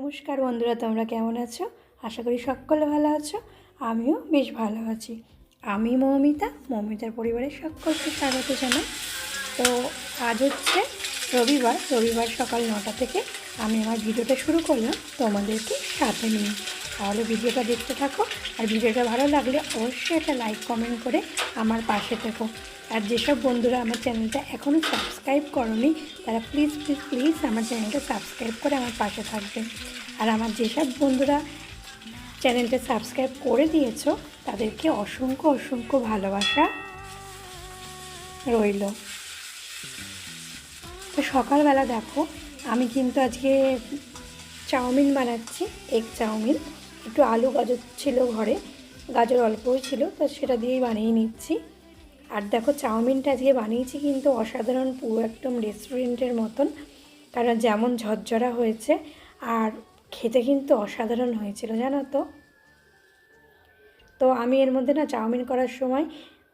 নমস্কার বন্ধুরা, তোমরা কেমন আছো? আশা করি সকলে ভালো আছো। আমিও বেশ ভালো আছি। আমি মৌমিতার পরিবারের সকলকে স্বাগত জানাই। তো আজ হচ্ছে রবিবার সকাল 9টা থেকে আমি আমার ভিডিওটা শুরু করলাম তোমাদেরকে সাথে নিয়ে। তাহলে ভিডিওটা দেখতে থাকো, আর ভিডিওটা ভালো লাগলে অবশ্যই একটা লাইক কমেন্ট করে আমার পাশে থেকো। আর যেসব বন্ধুরা আমার চ্যানেলটা এখনও সাবস্ক্রাইব করোনি তারা প্লিজ প্লিজ প্লিজ আমার চ্যানেলটা সাবস্ক্রাইব করে আমার পাশে থাকবেন। আর আমার যেসব বন্ধুরা চ্যানেলটা সাবস্ক্রাইব করে দিয়েছো তাদেরকে অসংখ্য অসংখ্য ভালোবাসা রইল। তো সকালবেলা দেখো, আমি কিন্তু আজকে চাউমিন বানাচ্ছি, এগ চাউমিন। একটু আলু গাজর ছিল ঘরে, গাজর অল্পই ছিল, তো সেটা দিয়েই বানিয়ে নিচ্ছি। আর দেখো, চাউমিনটা আজকে বানিয়েছি কিন্তু অসাধারণ, পুরো একদম রেস্টুরেন্টের মতন, কারণ যেমন ঝরঝরা হয়েছে আর খেতে কিন্তু অসাধারণ হয়েছিল, জানো তো। তো আমি এর মধ্যে না চাউমিন করার সময়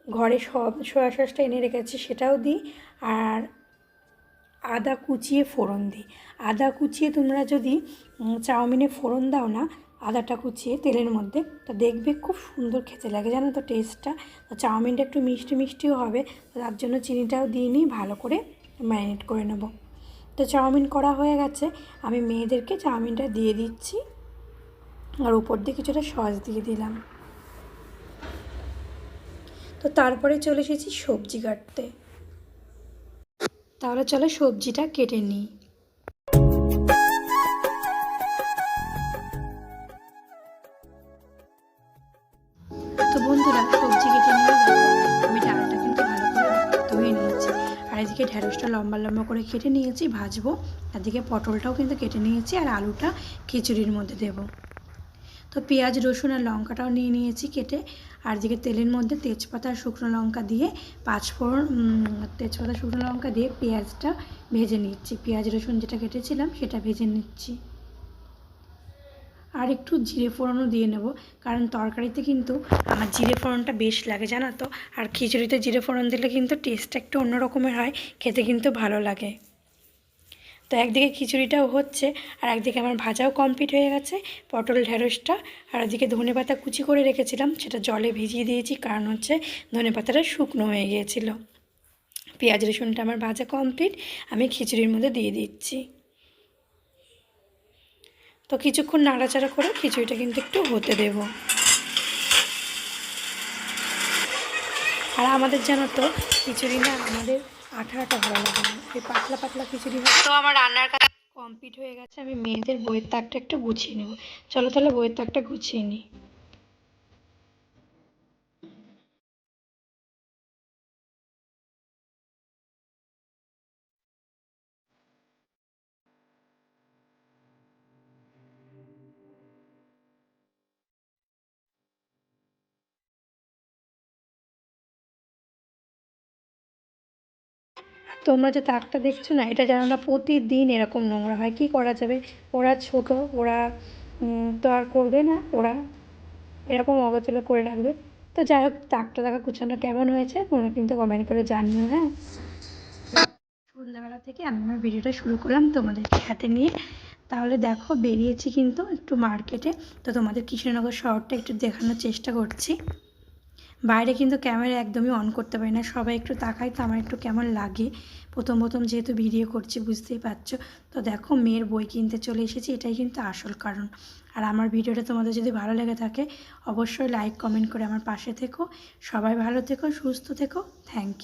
ঘরে সব সয়া সসটা এনে রেখেছি, সেটাও দিই। আর আদা কুচিয়ে ফোড়ন দিই। আদা কুচিয়ে তোমরা যদি চাউমিনে ফোড়ন দাও না, আদাটা কুচিয়ে তেলের মধ্যে, তো দেখবে খুব সুন্দর খেতে লাগে, জানো তো টেস্টটা। তো চাউমিনটা একটু মিষ্টি মিষ্টিও হবে, তো তার জন্য চিনিটাও দিয়ে নিই, ভালো করে ম্যারিনেট করে নেব। তো চাউমিন করা হয়ে গেছে, আমি মেয়েদেরকে চাউমিনটা দিয়ে দিচ্ছি, আর উপর দিয়ে কিছুটা সস দিয়ে দিলাম। তো তারপরে চলে এসেছি সবজি কাটতে। তাহলে চলো সবজিটা কেটে নিই। তো বন্ধুরা, সবজি কেটে নিয়ে দেখো আমি ডালটা কিন্তু ভালো করে ধুয়ে নিয়েছি। আর এদিকে ঢেঁড়সটা লম্বা লম্বা করে কেটে নিয়েছি, ভাজবো। এদিকে পটলটাও কিন্তু কেটে নিয়েছি, আর আলুটা খিচুড়ির মধ্যে দেব। তো পেঁয়াজ রসুন আর লঙ্কাটাও নিয়ে নিয়েছি কেটে। আর এদিকে তেলের মধ্যে তেজপাতা আর শুকনো লঙ্কা দিয়ে তেজপাতা শুকনো লঙ্কা দিয়ে পেঁয়াজটা ভেজে নিচ্ছি। পেঁয়াজ রসুন যেটা কেটেছিলাম সেটা ভেজে নিচ্ছি। আর একটু জিরে ফোড়নও দিয়ে নেব, কারণ তরকারিতে কিন্তু আমার জিরে ফোড়নটা বেশ লাগে, জানো তো। আর খিচুড়িতে জিরে ফোড়ন দিলে কিন্তু টেস্টটা একটু অন্য রকমের হয়, খেতে কিন্তু ভালো লাগে। তো একদিকে খিচুড়িটাও হচ্ছে, আর একদিকে আমার ভাজাও কমপ্লিট হয়ে গেছে, পটল ঢেঁড়সটা। আর ওদিকে ধনেপাতা কুচি করে রেখেছিলাম, সেটা জলে ভিজিয়ে দিয়েছি, কারণ হচ্ছে ধনেপাতাটা শুকনো হয়ে গিয়েছিল। পেঁয়াজ রসুনটা আমার ভাজা কমপ্লিট, আমি খিচুড়ির মধ্যে দিয়ে দিচ্ছি। তো কিছুক্ষণ নাড়াচাড়া করে খিচুড়িটা কিন্তু একটু হতে দেব। আর আমাদের জানো তো খিচুড়ি না আমাদের আঠা আঠা ভালো লাগে না, এই পাতলা পাতলা খিচুড়ি হয়। তো আমার রান্নার কাজ কমপ্লিট হয়ে গেছে, আমি মেয়েদের বইয়ের তাকটা একটু গুছিয়ে নেব। চলো তাহলে বইয়ের তাকটা গুছিয়ে নিই। তোমরা যে তাকটা দেখছো না, এটা যেন না প্রতিদিন এরকম নোংরা হয়, কি করা যাবে। ওরা ছোট, ওরা তো আর করবে না, ওরা এরকম অগোছালো করে রাখবে। তো যাই হোক, তাকটা দেখা গুছানো কেমন হয়েছে তোমরা কিন্তু কমেন্ট করে জানিও, হ্যাঁ। সন্ধ্যাবেলা থেকে আমি আমার ভিডিওটা শুরু করলাম তোমাদেরকে হাতে নিয়ে। তাহলে দেখো, বেরিয়েছি কিন্তু একটু মার্কেটে। তো তোমাদের কৃষ্ণনগর শহরটা একটু দেখানোর চেষ্টা করছি। বাইরে কিন্তু ক্যামেরা একদমই অন করতে পারি না, সবাই একটু তাকায়, তো আমার একটু কেমন লাগে। প্রথম যেহেতু ভিডিও করছি, বুঝতেই পারছো। তো দেখো, মেয়ের বই কিনতে চলে এসেছি, এটাই কিন্তু আসল কারণ। আর আমার ভিডিওটা তোমাদের যদি ভালো লেগে থাকে অবশ্যই লাইক কমেন্ট করে আমার পাশে থেকো। সবাই ভালো থেকো, সুস্থ থেকো। Thank you.